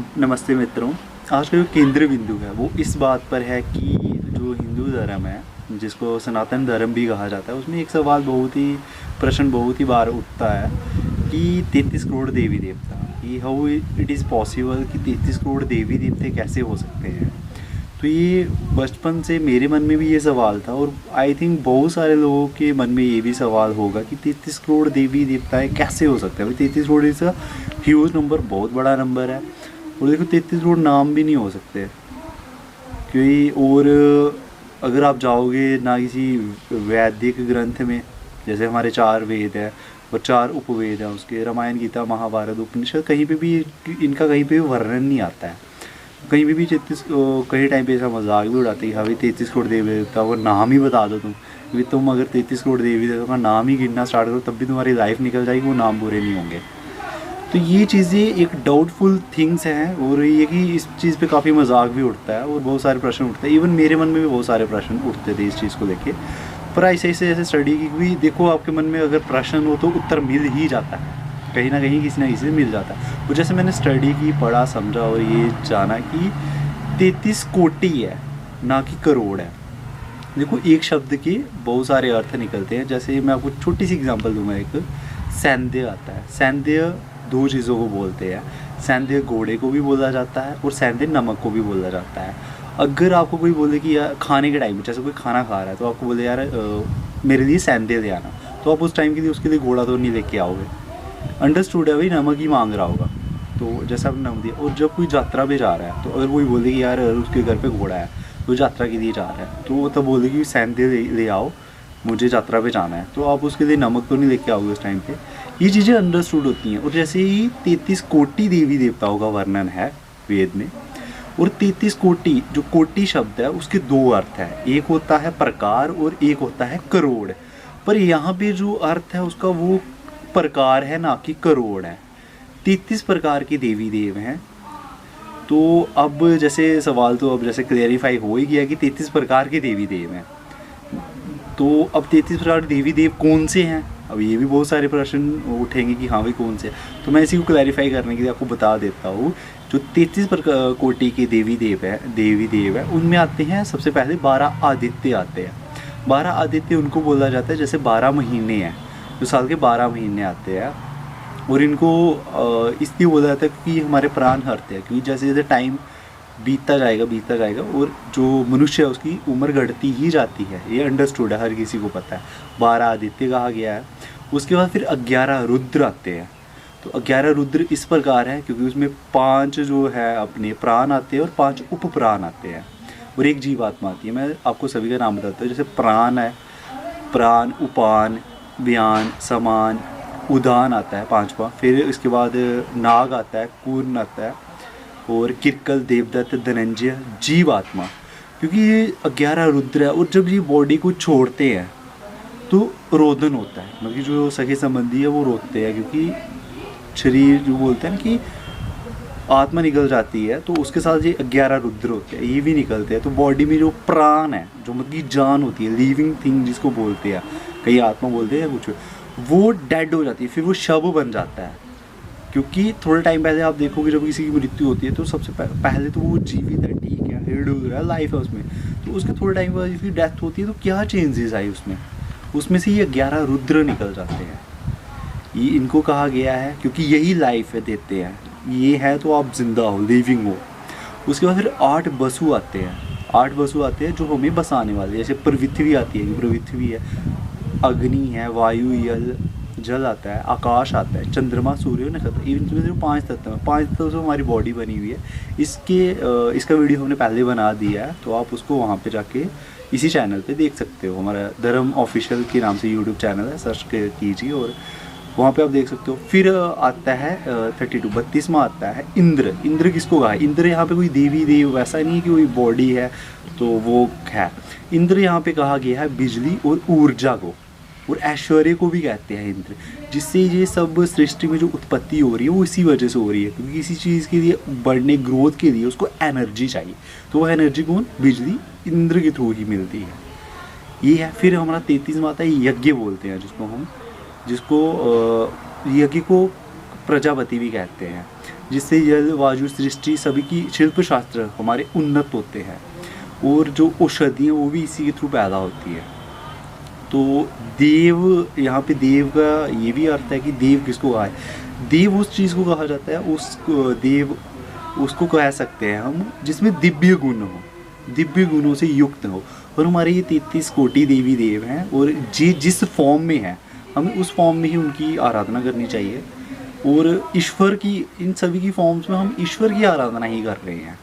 नमस्ते मित्रों। आज का जो केंद्र बिंदु है वो इस बात पर है कि जो हिंदू धर्म है, जिसको सनातन धर्म भी कहा जाता है, उसमें एक सवाल प्रश्न बहुत ही बार उठता है कि 33 करोड़ देवी देवता, कि हाउ इट इज़ पॉसिबल कि 33 करोड़ देवी देवते कैसे हो सकते हैं। तो ये बचपन से मेरे मन में भी ये सवाल था, और आई थिंक बहुत सारे लोगों के मन में ये भी सवाल होगा कि 33 करोड़ देवी देवताएं कैसे हो सकते हैं। भाई 33 करोड़ इसका ह्यूज नंबर, बहुत बड़ा नंबर है। और देखो 33 करोड़ नाम भी नहीं हो सकते, क्योंकि और अगर आप जाओगे ना किसी वैदिक ग्रंथ में, जैसे हमारे 4 वेद हैं और 4 उपवेद हैं उसके, रामायण गीता महाभारत उपनिषद, कहीं पे भी इनका कहीं पे भी वर्णन नहीं आता है। कहीं भी 33 कई टाइम पे ऐसा मजाक भी उड़ाते हैं, हाँ भाई 33 करोड़ देवी देवता वो नाम ही बता दो तुम, क्योंकि तुम अगर 33 करोड़ देवी देवता का नाम ही गिनना स्टार्ट करो तब भी तुम्हारी लाइफ निकल जाएगी, वो नाम पूरे नहीं होंगे। तो ये चीज़ें एक डाउटफुल थिंग्स हैं, और ये कि इस चीज़ पे काफ़ी मजाक भी उठता है और बहुत सारे प्रश्न उठते हैं। इवन मेरे मन में भी बहुत सारे प्रश्न उठते थे इस चीज़ को लेके, पर ऐसे ऐसे स्टडी की हुई, देखो आपके मन में अगर प्रश्न हो तो उत्तर मिल ही जाता है, कहीं ना कहीं किसी ना किसी से मिल जाता है। और जैसे मैंने स्टडी की, पढ़ा, समझा और ये जाना कि 33 कोटि है, ना कि करोड़ है। देखो एक शब्द के बहुत सारे अर्थ निकलते हैं। जैसे मैं आपको छोटी सी एग्जांपल दूंगा, एक सैंध्य आता है। सैंध्य 2 चीज़ों को बोलते हैं, सैंध्य घोड़े को भी बोला जाता है और सैंध्य नमक को भी बोला जाता है। अगर आपको कोई बोले कि यार खाने के टाइम में, जैसे कोई खाना खा रहा है तो आपको बोले यार मेरे लिए सैंध्य ले आना, तो आप उस टाइम के लिए उसके लिए घोड़ा तो नहीं लेके आओगे, अंडरस्टूड है भाई, नमक ही मांग रहा होगा, तो जैसा आपने नमक दिया। और जब कोई यात्रा पे जा रहा है तो अगर कोई बोले कि यार उसके घर पे घोड़ा है तो यात्रा के लिए जा रहा है, तो वो तब बोले कि सैंध्य ले आओ, मुझे यात्रा पे जाना है, तो आप उसके लिए नमक तो नहीं लेके आओगे उस टाइम पे। ये चीज़ें अंडरस्टूड होती हैं। और जैसे ही 33 कोटि देवी देवताओं का वर्णन है वेद में, और 33 कोटि, जो कोटि शब्द है उसके 2 अर्थ हैं, एक होता है प्रकार और एक होता है करोड़। पर यहाँ पे जो अर्थ है उसका वो प्रकार है, ना कि करोड़ है। 33 प्रकार के देवी देव हैं। तो अब जैसे सवाल तो अब जैसे क्लेरिफाई हो ही गया कि 33 प्रकार के देवी देव हैं। तो अब 33 प्रकार के देवी देव कौन से हैं, अब ये भी बहुत सारे प्रश्न उठेंगे कि हाँ भाई कौन से। तो मैं इसी को क्लैरिफाई करने के लिए आपको बता देता हूँ। जो 33 कोटि के देवी देव है उनमें आते हैं सबसे पहले 12 आदित्य आते हैं। 12 आदित्य उनको बोला जाता है जैसे 12 महीने हैं, जो साल के 12 महीने आते हैं, और इनको इसलिए बोला जाता है क्योंकि ये हमारे प्राण हरते हैं। क्योंकि जैसे जैसे टाइम बीतता जाएगा और जो मनुष्य है उसकी उम्र घटती ही जाती है, ये अंडरस्टूड है, हर किसी को पता है। 12 आदित्य कहा गया है। उसके बाद फिर 11 रुद्र आते हैं। तो 11 रुद्र इस प्रकार है क्योंकि उसमें 5 जो है अपने प्राण आते हैं और 5 उप प्राण आते हैं, और एक जीवात्मा आती है। मैं आपको सभी का नाम बताता हूँ। जैसे प्राण है, प्राण, उपान, व्यान, समान, उदान आता है 5वां। फिर इसके बाद नाग आता है, कूर्म आता है, और किरकल, देवदत्त, धनंजय, जीवात्मा। क्योंकि ये 11 रुद्र है, और जब ये बॉडी को छोड़ते हैं तो रोदन होता है, मतलब कि जो सगे संबंधी है वो रोते हैं, क्योंकि शरीर जो बोलते हैं ना कि आत्मा निकल जाती है, तो उसके साथ ये 11 रुद्र होते हैं, ये भी निकलते हैं। तो बॉडी में जो प्राण है, जो मतलब कि जान होती है, लिविंग थिंग जिसको बोलते हैं, कई आत्मा बोलते हैं कुछ, वो डेड हो जाती है, फिर वो शव बन जाता है। क्योंकि थोड़े टाइम पहले आप देखोगे जब किसी की मृत्यु होती है तो सबसे पहले तो वो जीवित है, ठीक है, हेड हो रहा है, लाइफ है उसमें, तो उसके थोड़े टाइम बाद उसकी डेथ होती है, तो क्या चेंजेस आए उसमें से ये 11 रुद्र निकल जाते हैं। ये इनको कहा गया है क्योंकि यही लाइफ है, देते हैं, ये है तो आप जिंदा हो, लिविंग हो। उसके बाद फिर 8 वसु आते हैं। 8 वसु आते हैं जो हमें बसाने वाले, जैसे पृथ्वी आती है, पृथ्वी है, अग्नि है, वायु, जल आता है, आकाश आता है, चंद्रमा, सूर्य, नक्षत्र, इनमें से 5 तत्व हैं। 5 तत्व से हमारी बॉडी बनी हुई है। इसका वीडियो हमने पहले बना दिया है, तो आप उसको वहाँ पे जाके इसी चैनल पे देख सकते हो। हमारा धर्म ऑफिशियल के नाम से यूट्यूब चैनल है, सर्च कीजिए और वहाँ पे आप देख सकते हो। फिर आता है 32वां आता है इंद्र। इंद्र किसको कहा है? इंद्र यहाँ पे कोई देवी देव वैसा नहीं है कि कोई बॉडी है तो वो है। इंद्र यहाँ पे कहा गया है बिजली और ऊर्जा को, और ऐश्वर्य को भी कहते हैं इंद्र, जिससे ये सब सृष्टि में जो उत्पत्ति हो रही है वो इसी वजह से हो रही है, क्योंकि किसी चीज़ के लिए बढ़ने, ग्रोथ के लिए उसको एनर्जी चाहिए, तो वो एनर्जी कौन? बिजली, इंद्र के थ्रू ही मिलती है। ये है। फिर हमारा 33वां आता है यज्ञ बोलते हैं, जिसको यज्ञ को प्रजापति भी कहते हैं। जिससे जल वायु सृष्टि सभी की शिल्प शास्त्र हमारे उन्नत होते हैं, और जो औषधियाँ वो भी इसी के थ्रू पैदा होती है। तो देव, यहाँ पे देव का ये भी अर्थ है कि देव किसको कहा है, देव उस चीज़ को कहा जाता है, उस देव उसको कह सकते हैं हम जिसमें दिव्य गुण हो, दिव्य गुणों से युक्त हो। और हमारे ये 33 कोटि देवी देव हैं, और जिस फॉर्म में है हमें उस फॉर्म में ही उनकी आराधना करनी चाहिए। और ईश्वर की, इन सभी की फॉर्म्स में हम ईश्वर की आराधना ही कर रहे हैं,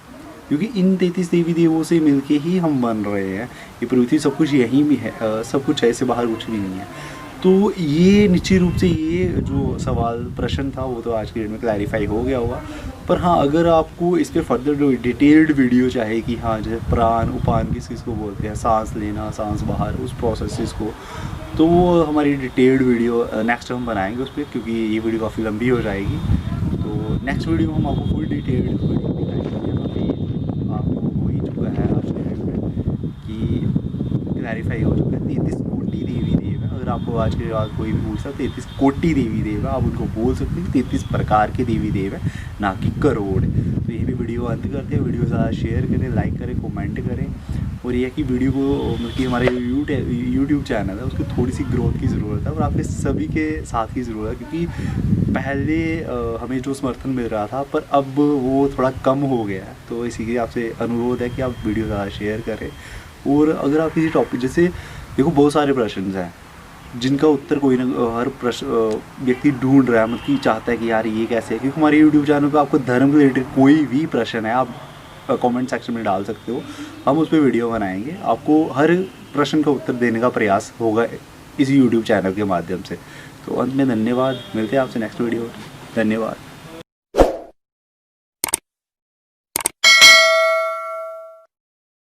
क्योंकि इन 33 देवी देवों से मिलके ही हम बन रहे हैं। ये पृथ्वी सब कुछ यहीं भी है, सब कुछ है, इससे बाहर कुछ भी नहीं है। तो ये निश्चित रूप से ये जो सवाल प्रश्न था वो तो आज की डेट में क्लैरिफाई हो गया होगा। पर हाँ, अगर आपको इस पर फर्दर जो डिटेल्ड वीडियो चाहे कि हाँ जैसे प्राण उपान किसको बोलते हैं, सांस लेना सांस बाहर, उस प्रोसेस को, तो वो हमारी डिटेल्ड वीडियो नेक्स्ट हम बनाएंगे उस पर, क्योंकि ये वीडियो काफ़ी लंबी हो जाएगी। तो नेक्स्ट वीडियो में हम आपको फुल डिटेल्ड वीडियो दिखाएंगे। यहाँ पे आपको हो ही चुका है आज के डेट में कि क्लैरिफाई हो चुका है 33 कोटि देवी देव है। अगर आपको आज के बाद कोई भी पूछता 33 कोटि देवी देव है, आप उनको बोल सकते हैं 33 प्रकार के देवी देव है, ना कि करोड़। तो ये भी वीडियो अंत करते हैं। वीडियो ज़्यादा शेयर करें, लाइक करें, कमेंट करें। और ये है कि वीडियो को, मतलब कि हमारे यूट्यूब चैनल है उसको थोड़ी सी ग्रोथ की ज़रूरत है, और आपके सभी के साथ की ज़रूरत है, क्योंकि पहले हमें जो समर्थन मिल रहा था पर अब वो थोड़ा कम हो गया है। तो इसी के आपसे अनुरोध है कि आप वीडियो ज़्यादा शेयर करें। और अगर आप किसी टॉपिक, जैसे देखो बहुत सारे प्रश्न हैं जिनका उत्तर कोई ना, हर प्रश्न व्यक्ति ढूंढ रहा है, मतलब कि चाहता है कि यार ये कैसे है, क्योंकि हमारे यूट्यूब चैनल पे आपको धर्म के रिलेटेड कोई भी प्रश्न है आप कमेंट सेक्शन में डाल सकते हो, हम उस पर वीडियो बनाएंगे, आपको हर प्रश्न का उत्तर देने का प्रयास होगा इस यूट्यूब चैनल के माध्यम से। तो अंत में धन्यवाद, मिलते हैं आपसे नेक्स्ट वीडियो, धन्यवाद।